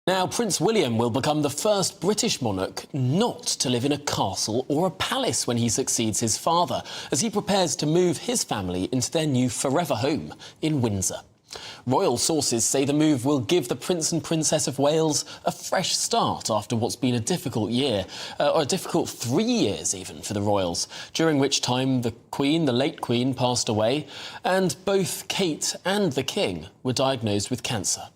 Now, Prince William will become the first British monarch not to live in a castle or a palace when he succeeds his father, as he prepares to move his family into their new forever home in Windsor. Royal sources say the move will give the Prince and Princess of Wales a fresh start after what's been a difficult year, or a difficult 3 years even, for the royals, during which time the Queen, the late Queen, passed away, and both Kate and the King were diagnosed with cancer.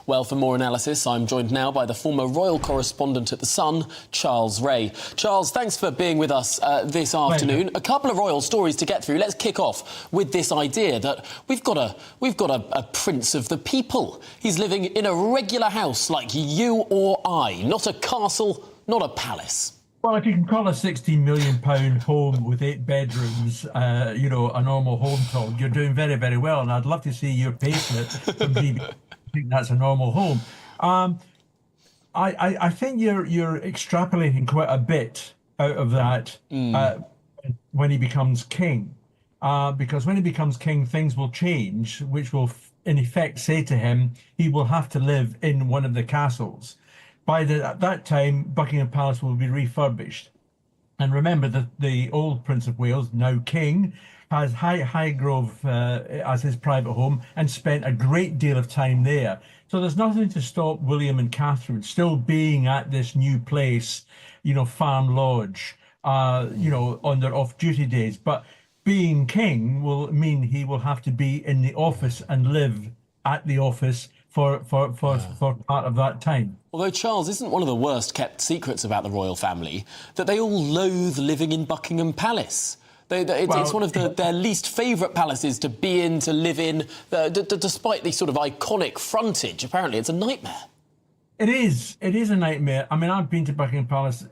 Well, for more analysis, I'm joined now by the former royal correspondent at The Sun, Charles Ray. Charles, thanks for being with us this afternoon. A couple of royal stories to get through. Let's kick off with this idea that we've got a prince of the people. He's living in a regular house like you or I, not a castle, not a palace. Well, if you can call a £16 million home with 8 bedrooms, a normal home, Tom, you're doing very, very well. And I'd love to see your payslip from BBC. I think that's a normal home. I think you're extrapolating quite a bit out of that when he becomes king, because when he becomes king, things will change, which will in effect say to him he will have to live in one of the castles. At that time, Buckingham Palace will be refurbished. And remember that the old Prince of Wales, now King, has Highgrove as his private home and spent a great deal of time there. So there's nothing to stop William and Catherine still being at this new place, Farm Lodge, on their off-duty days. But being king will mean he will have to be in the office and live at the office for part of that time. Although, Charles, isn't one of the worst kept secrets about the royal family that they all loathe living in Buckingham Palace? It's one of their least favourite palaces to be in, to live in, despite the sort of iconic frontage. Apparently, it's a nightmare. It is. It is a nightmare. I mean, I've been to Buckingham Palace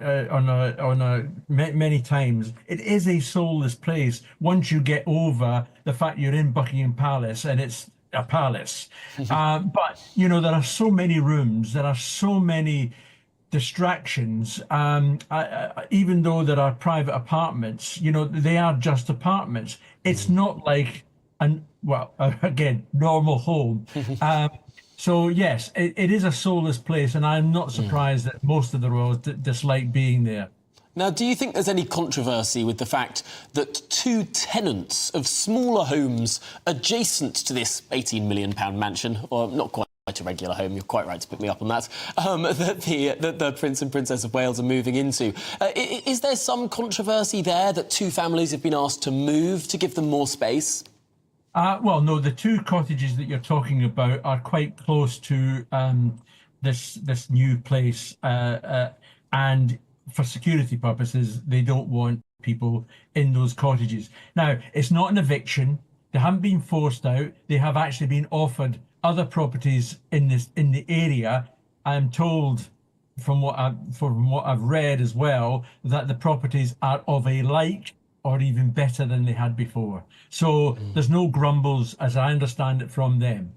many times. It is a soulless place once you get over the fact you're in Buckingham Palace and it's a palace. But, there are so many rooms, there are so many distractions, even though there are private apartments, they are just apartments. It's not like normal home. So yes, it is a soulless place, and I'm not surprised that most of the royals dislike being there. Now, do you think there's any controversy with the fact that 2 tenants of smaller homes adjacent to this £18 million mansion, or not quite a regular home, you're quite right to pick me up on that, that the Prince and Princess of Wales are moving into? Is there some controversy there that 2 families have been asked to move to give them more space? Well, no, the 2 cottages that you're talking about are quite close to this new place, and for security purposes, they don't want people in those cottages. Now, it's not an eviction. They haven't been forced out. They have actually been offered other properties in the area. I'm told from what I've read as well that the properties are of a like or even better than they had before. So there's no grumbles, as I understand it, from them.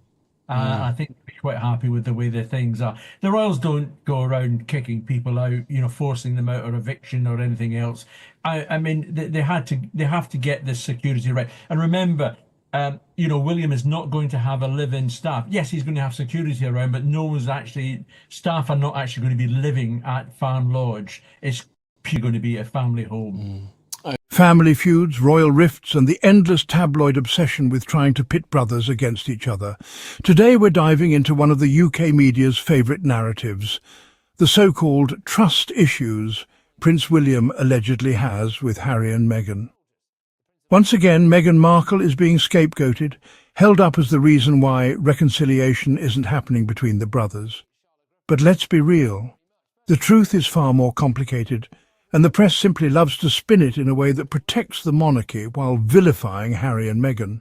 I think they'll be quite happy with the way the things are. The royals don't go around kicking people out, forcing them out, or eviction or anything else. I mean, they have to get this security right. And remember, William is not going to have a live-in staff. Yes, he's going to have security around, but staff are not actually going to be living at Farm Lodge. It's purely going to be a family home. Family feuds, royal rifts, and the endless tabloid obsession with trying to pit brothers against each other. Today we're diving into one of the UK media's favourite narratives, the so-called trust issues Prince William allegedly has with Harry and Meghan. Once again, Meghan Markle is being scapegoated, held up as the reason why reconciliation isn't happening between the brothers. But let's be real. The truth is far more complicated, and the press simply loves to spin it in a way that protects the monarchy while vilifying Harry and Meghan.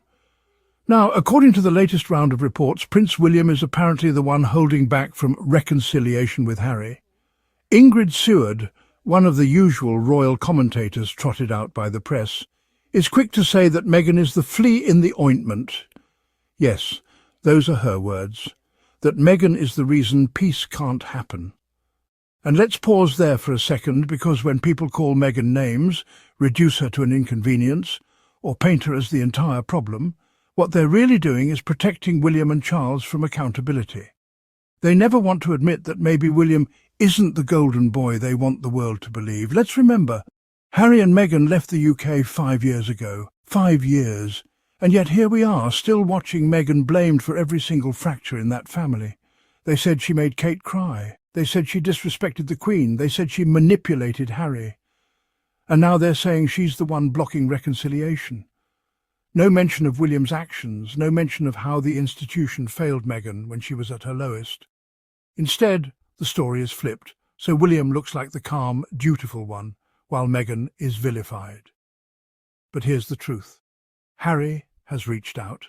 Now, according to the latest round of reports, Prince William is apparently the one holding back from reconciliation with Harry. Ingrid Seward, one of the usual royal commentators trotted out by the press, is quick to say that Meghan is the flea in the ointment. Yes, those are her words, that Meghan is the reason peace can't happen. And let's pause there for a second, because when people call Meghan names, reduce her to an inconvenience, or paint her as the entire problem, what they're really doing is protecting William and Charles from accountability. They never want to admit that maybe William isn't the golden boy they want the world to believe. Let's remember, Harry and Meghan left the UK 5 years ago. 5 years. And yet here we are, still watching Meghan blamed for every single fracture in that family. They said she made Kate cry. They said she disrespected the Queen. They said she manipulated Harry. And now they're saying she's the one blocking reconciliation. No mention of William's actions, no mention of how the institution failed Meghan when she was at her lowest. Instead, the story is flipped, so William looks like the calm, dutiful one, while Meghan is vilified. But here's the truth. Harry has reached out.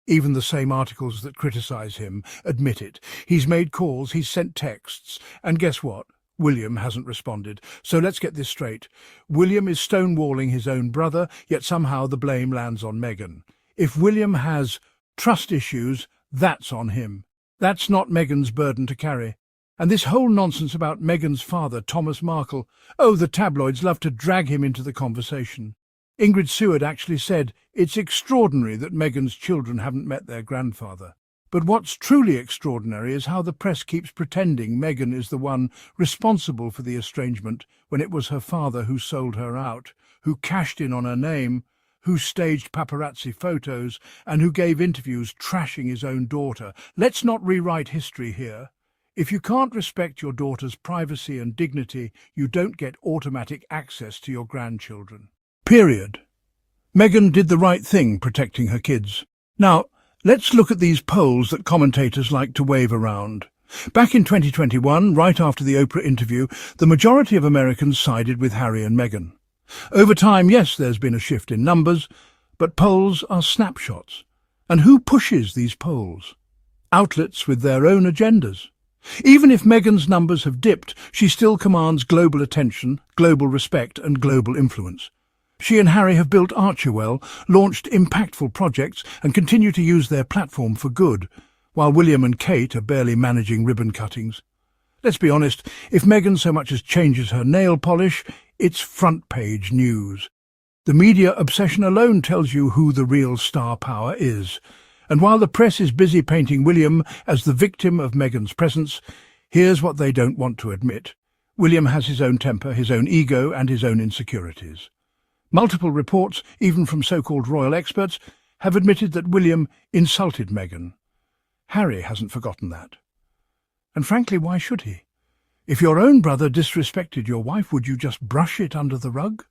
Even the same articles that criticise him admit it. He's made calls, he's sent texts, and guess what? William hasn't responded. So let's get this straight. William is stonewalling his own brother, yet somehow the blame lands on Meghan. If William has trust issues, that's on him. That's not Meghan's burden to carry. And this whole nonsense about Meghan's father, Thomas Markle, oh, the tabloids love to drag him into the conversation. Ingrid Seward actually said, it's extraordinary that Meghan's children haven't met their grandfather. But what's truly extraordinary is how the press keeps pretending Meghan is the one responsible for the estrangement when it was her father who sold her out, who cashed in on her name, who staged paparazzi photos, and who gave interviews trashing his own daughter. Let's not rewrite history here. If you can't respect your daughter's privacy and dignity, you don't get automatic access to your grandchildren. Period. Meghan did the right thing protecting her kids. Now, let's look at these polls that commentators like to wave around. Back in 2021, right after the Oprah interview, the majority of Americans sided with Harry and Meghan. Over time, yes, there's been a shift in numbers, but polls are snapshots. And who pushes these polls? Outlets with their own agendas. Even if Meghan's numbers have dipped, she still commands global attention, global respect and global influence. She and Harry have built Archewell, launched impactful projects and continue to use their platform for good, while William and Kate are barely managing ribbon cuttings. Let's be honest, if Meghan so much as changes her nail polish, it's front-page news. The media obsession alone tells you who the real star power is. And while the press is busy painting William as the victim of Meghan's presence, here's what they don't want to admit. William has his own temper, his own ego and his own insecurities. Multiple reports, even from so-called royal experts, have admitted that William insulted Meghan. Harry hasn't forgotten that. And frankly, why should he? If your own brother disrespected your wife, would you just brush it under the rug?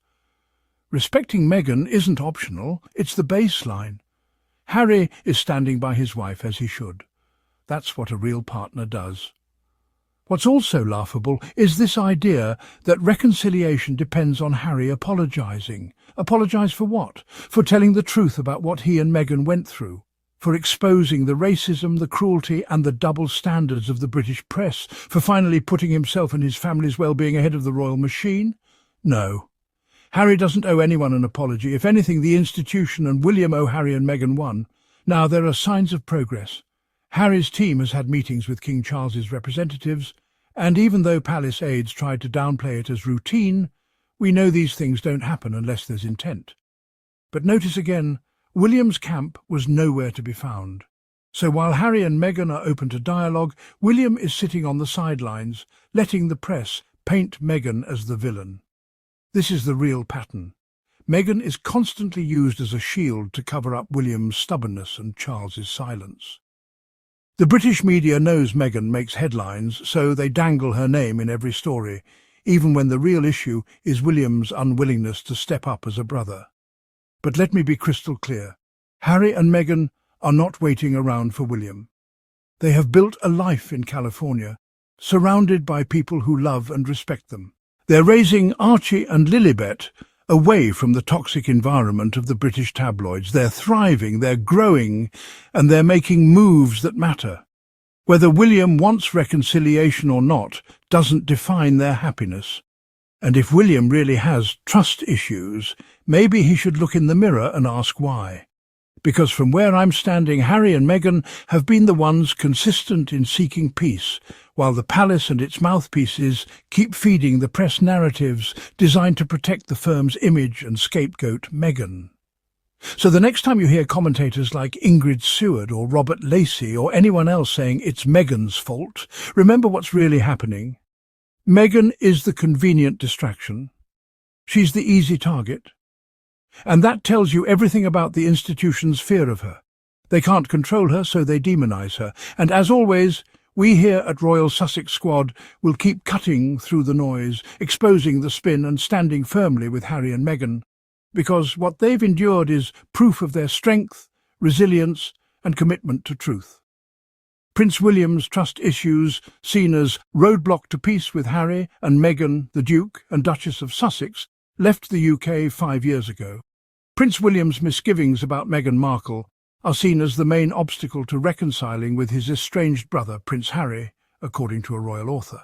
Respecting Meghan isn't optional, it's the baseline. Harry is standing by his wife as he should. That's what a real partner does. What's also laughable is this idea that reconciliation depends on Harry apologising. Apologise for what? For telling the truth about what he and Meghan went through. For exposing the racism, the cruelty and the double standards of the British press. For finally putting himself and his family's well-being ahead of the royal machine? No. Harry doesn't owe anyone an apology. If anything, the institution and William owe Harry and Meghan one. Now, there are signs of progress. Harry's team has had meetings with King Charles's representatives, and even though palace aides tried to downplay it as routine, we know these things don't happen unless there's intent. But notice again, William's camp was nowhere to be found. So while Harry and Meghan are open to dialogue, William is sitting on the sidelines, letting the press paint Meghan as the villain. This is the real pattern. Meghan is constantly used as a shield to cover up William's stubbornness and Charles's silence. The British media knows Meghan makes headlines, so they dangle her name in every story, even when the real issue is William's unwillingness to step up as a brother. But let me be crystal clear. Harry and Meghan are not waiting around for William. They have built a life in California, surrounded by people who love and respect them. They're raising Archie and Lilibet away from the toxic environment of the British tabloids. They're thriving, they're growing, and they're making moves that matter. Whether William wants reconciliation or not doesn't define their happiness. And if William really has trust issues, maybe he should look in the mirror and ask why. Because from where I'm standing, Harry and Meghan have been the ones consistent in seeking peace, while the palace and its mouthpieces keep feeding the press narratives designed to protect the firm's image and scapegoat Meghan. So the next time you hear commentators like Ingrid Seward or Robert Lacey or anyone else saying it's Meghan's fault, remember what's really happening. Meghan is the convenient distraction. She's the easy target. And that tells you everything about the institution's fear of her. They can't control her, so they demonise her. And as always, we here at Royal Sussex Squad will keep cutting through the noise, exposing the spin and standing firmly with Harry and Meghan, because what they've endured is proof of their strength, resilience and commitment to truth. Prince William's trust issues, seen as roadblock to peace with Harry and Meghan, the Duke and Duchess of Sussex, left the UK 5 years ago. Prince William's misgivings about Meghan Markle are seen as the main obstacle to reconciling with his estranged brother, Prince Harry, according to a royal author.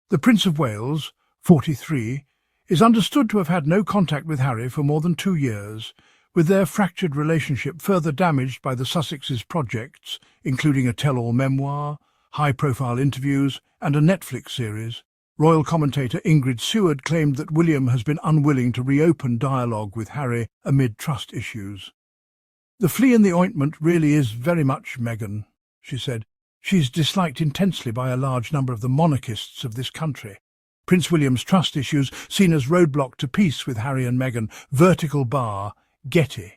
The Prince of Wales, 43, is understood to have had no contact with Harry for more than 2 years, with their fractured relationship further damaged by the Sussexes' projects, including a tell-all memoir, high-profile interviews and a Netflix series. Royal commentator Ingrid Seward claimed that William has been unwilling to reopen dialogue with Harry amid trust issues. "The flea in the ointment really is very much Meghan," she said. "She's disliked intensely by a large number of the monarchists of this country. Prince William's trust issues, seen as roadblock to peace with Harry and Meghan, vertical bar, Getty."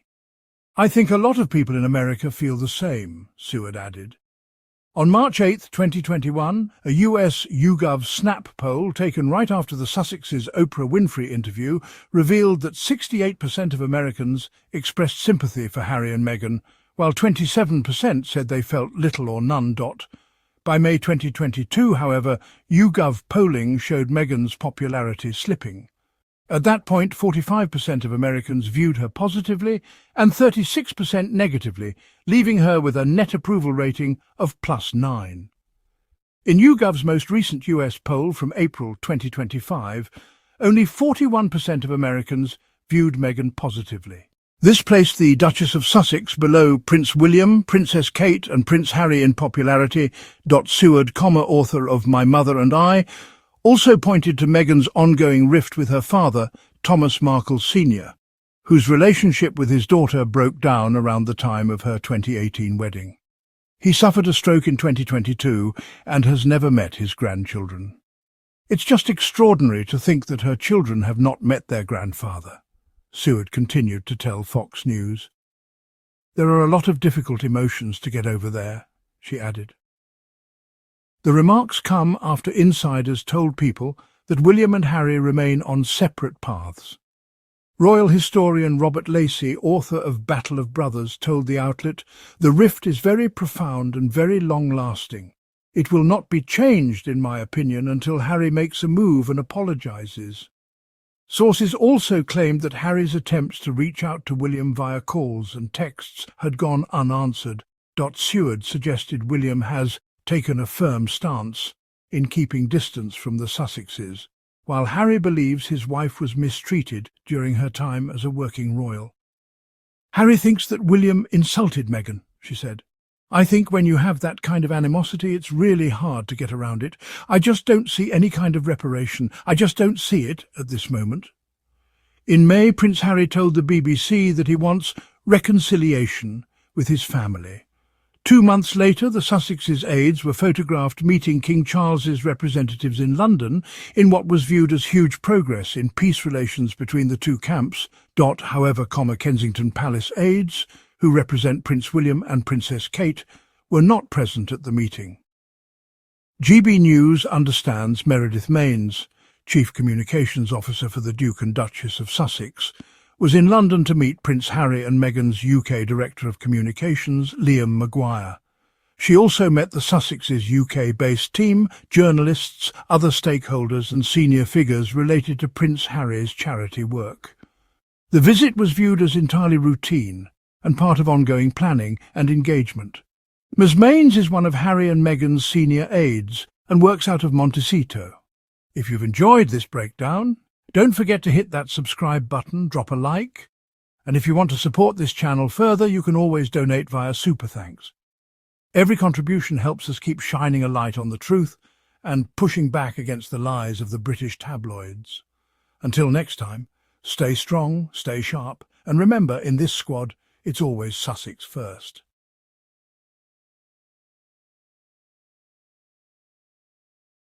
"I think a lot of people in America feel the same," Seward added. On March 8, 2021, a US YouGov Snap poll taken right after the Sussexes' Oprah Winfrey interview revealed that 68% of Americans expressed sympathy for Harry and Meghan, while 27% said they felt little or none. By May 2022, however, YouGov polling showed Meghan's popularity slipping. At that point, 45% of Americans viewed her positively and 36% negatively, leaving her with a net approval rating of +9. In YouGov's most recent US poll from April 2025, only 41% of Americans viewed Meghan positively. This placed the Duchess of Sussex below Prince William, Princess Kate and Prince Harry in popularity. Seward, author of My Mother and I, also pointed to Meghan's ongoing rift with her father, Thomas Markle Sr., whose relationship with his daughter broke down around the time of her 2018 wedding. He suffered a stroke in 2022 and has never met his grandchildren. "It's just extraordinary to think that her children have not met their grandfather," Seward continued to tell Fox News. "There are a lot of difficult emotions to get over there," she added. The remarks come after insiders told People that William and Harry remain on separate paths. Royal historian Robert Lacey, author of Battle of Brothers, told the outlet, "The rift is very profound and very long-lasting. It will not be changed, in my opinion, until Harry makes a move and apologises." Sources also claimed that Harry's attempts to reach out to William via calls and texts had gone unanswered. Seward suggested William has taken a firm stance in keeping distance from the Sussexes, while Harry believes his wife was mistreated during her time as a working royal. "Harry thinks that William insulted Meghan," she said. "I think when you have that kind of animosity, it's really hard to get around it. I just don't see any kind of reparation. I just don't see it at this moment." In May, Prince Harry told the BBC that he wants reconciliation with his family. 2 months later, the Sussexes' aides were photographed meeting King Charles's representatives in London in what was viewed as huge progress in peace relations between the two camps. However, Kensington Palace aides, who represent Prince William and Princess Kate, were not present at the meeting. GB News understands Meredith Mains, Chief Communications Officer for the Duke and Duchess of Sussex, was in London to meet Prince Harry and Meghan's UK Director of Communications, Liam Maguire. She also met the Sussex's UK-based team, journalists, other stakeholders and senior figures related to Prince Harry's charity work. The visit was viewed as entirely routine and part of ongoing planning and engagement. Ms Mains is one of Harry and Meghan's senior aides and works out of Montecito. If you've enjoyed this breakdown, don't forget to hit that subscribe button, drop a like, and if you want to support this channel further, you can always donate via Super Thanks. Every contribution helps us keep shining a light on the truth and pushing back against the lies of the British tabloids. Until next time, stay strong, stay sharp, And remember, in this squad, it's always Sussex first.